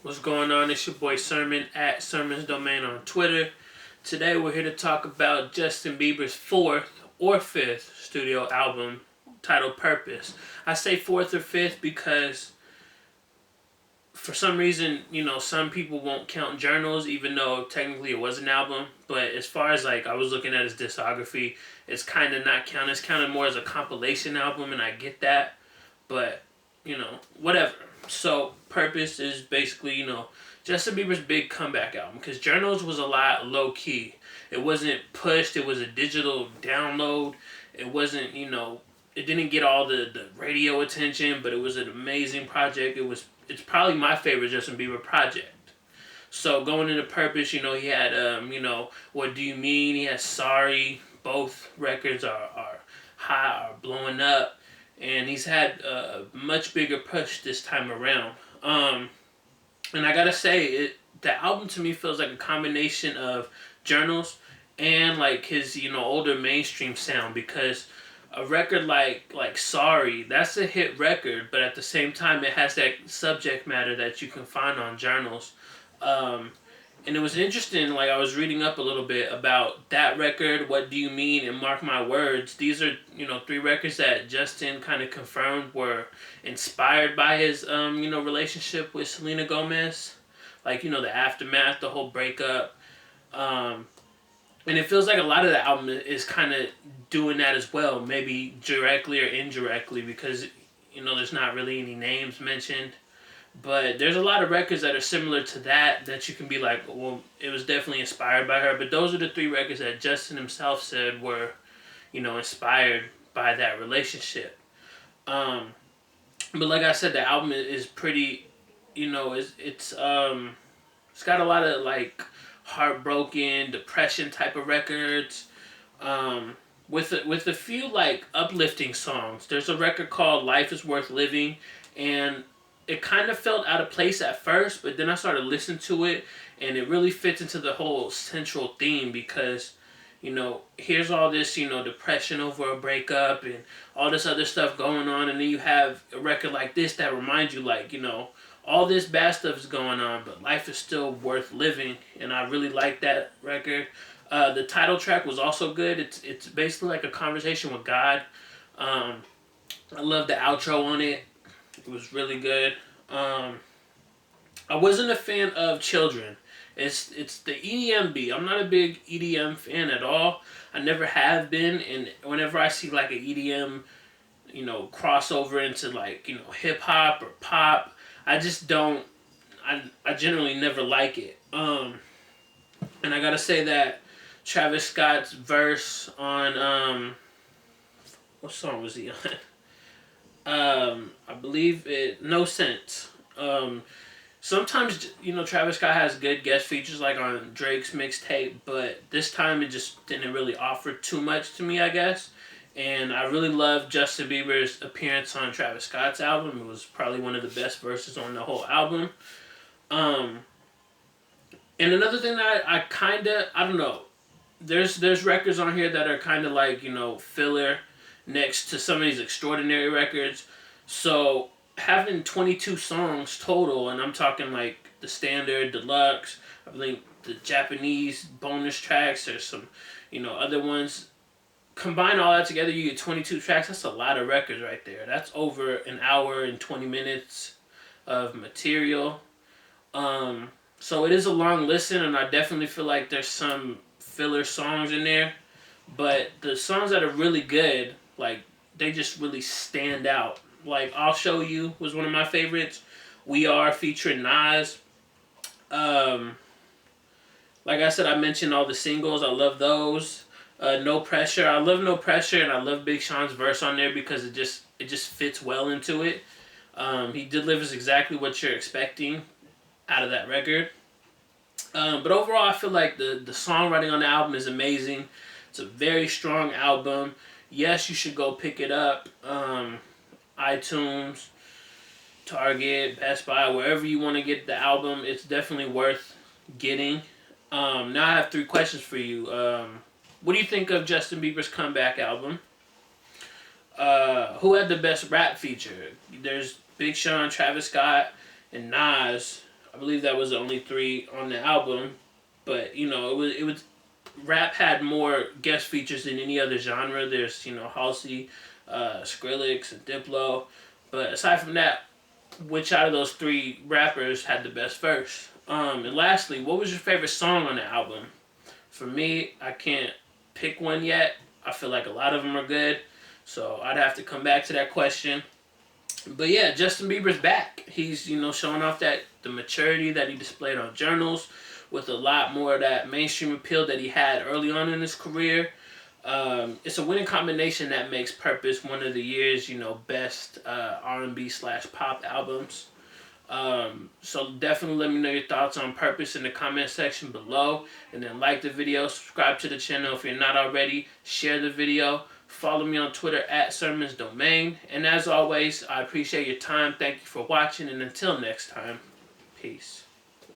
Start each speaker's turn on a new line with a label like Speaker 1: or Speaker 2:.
Speaker 1: What's going on? It's your boy Sermon at Sermon's Domain on Twitter. Today we're here to talk about Justin Bieber's fourth or fifth studio album titled Purpose. I say fourth or fifth because for some reason, some people won't count Journals even though technically it was an album. But as far as I was looking at his discography, it's kind of not counted. It's counted more as a compilation album, and I get that. But, whatever. So, Purpose is basically, Justin Bieber's big comeback album. Because Journals was a lot low-key. It wasn't pushed. It was a digital download. It wasn't, it didn't get all the radio attention, but it was an amazing project. It's probably my favorite Justin Bieber project. So, going into Purpose, he had, What Do You Mean? He has Sorry. Both records are high, are blowing up. And he's had a much bigger push this time around. And I gotta say, the album to me feels like a combination of Journals and like his older mainstream sound, because a record like Sorry, that's a hit record, but at the same time it has that subject matter that you can find on Journals. And it was interesting, I was reading up a little bit about that record, What Do You Mean, and Mark My Words. These are, three records that Justin kind of confirmed were inspired by his, relationship with Selena Gomez. The aftermath, the whole breakup. And it feels like a lot of the album is kind of doing that as well, maybe directly or indirectly, because, there's not really any names mentioned. But there's a lot of records that are similar to that you can be like, well, it was definitely inspired by her. But those are the three records that Justin himself said were, inspired by that relationship. But like I said, the album is pretty, it's got a lot of heartbroken, depression type of records. With a few uplifting songs. There's a record called Life Is Worth Living, and it kind of felt out of place at first, but then I started listening to it, and it really fits into the whole central theme because, here's all this, depression over a breakup and all this other stuff going on, and then you have a record like this that reminds you, all this bad stuff is going on, but life is still worth living, and I really like that record. The title track was also good. It's basically like a conversation with God. I love the outro on it. It was really good. I wasn't a fan of Children. It's the EDM beat. I'm not a big EDM fan at all. I never have been, and whenever I see an EDM, crossover into hip hop or pop, I just don't. I generally never like it. And I gotta say that Travis Scott's verse on what song was he on? I believe it. No Sense. Sometimes Travis Scott has good guest features on Drake's mixtape, but this time it just didn't really offer too much to me, I guess. And I really loved Justin Bieber's appearance on Travis Scott's album. It was probably one of the best verses on the whole album. And another thing that I don't know. There's records on here that are kind of filler next to some of these extraordinary records. So having 22 songs total, and I'm talking the standard, deluxe, I think the Japanese bonus tracks, there's some, other ones. Combine all that together, you get 22 tracks. That's a lot of records right there. That's over an hour and 20 minutes of material. So it is a long listen, and I definitely feel like there's some filler songs in there. But the songs that are really good, they just really stand out. I'll Show You was one of my favorites. We Are featuring Nas. Like I said, I mentioned all the singles. I love those. No Pressure. I love No Pressure, and I love Big Sean's verse on there because it just fits well into it. He delivers exactly what you're expecting out of that record. But overall, I feel like the songwriting on the album is amazing. It's a very strong album. Yes, you should go pick it up. iTunes, Target, Best Buy, wherever you want to get the album. It's definitely worth getting. Now I have 3 questions for you. What do you think of Justin Bieber's comeback album? Who had the best rap feature? There's Big Sean, Travis Scott, and Nas. believe that was the only 3 on the album. But you know, it was rap had more guest features than any other genre. There's, you know, Halsey, Skrillex, and Diplo. But aside from that, which out of those 3 rappers had the best verse? And lastly, what was your favorite song on the album? For me, I can't pick one yet. I feel like a lot of them are good. So I'd have to come back to that question. But yeah, Justin Bieber's back. He's, you know, showing off that the maturity that he displayed on Journals with a lot more of that mainstream appeal that he had early on in his career. It's a winning combination that makes Purpose one of the year's, you know, best R&B/pop albums. So definitely let me know your thoughts on Purpose in the comment section below. And then like the video, subscribe to the channel if you're not already, share the video. Follow me on Twitter at SermonsDomain. And as always, I appreciate your time. Thank you for watching. And until next time, peace.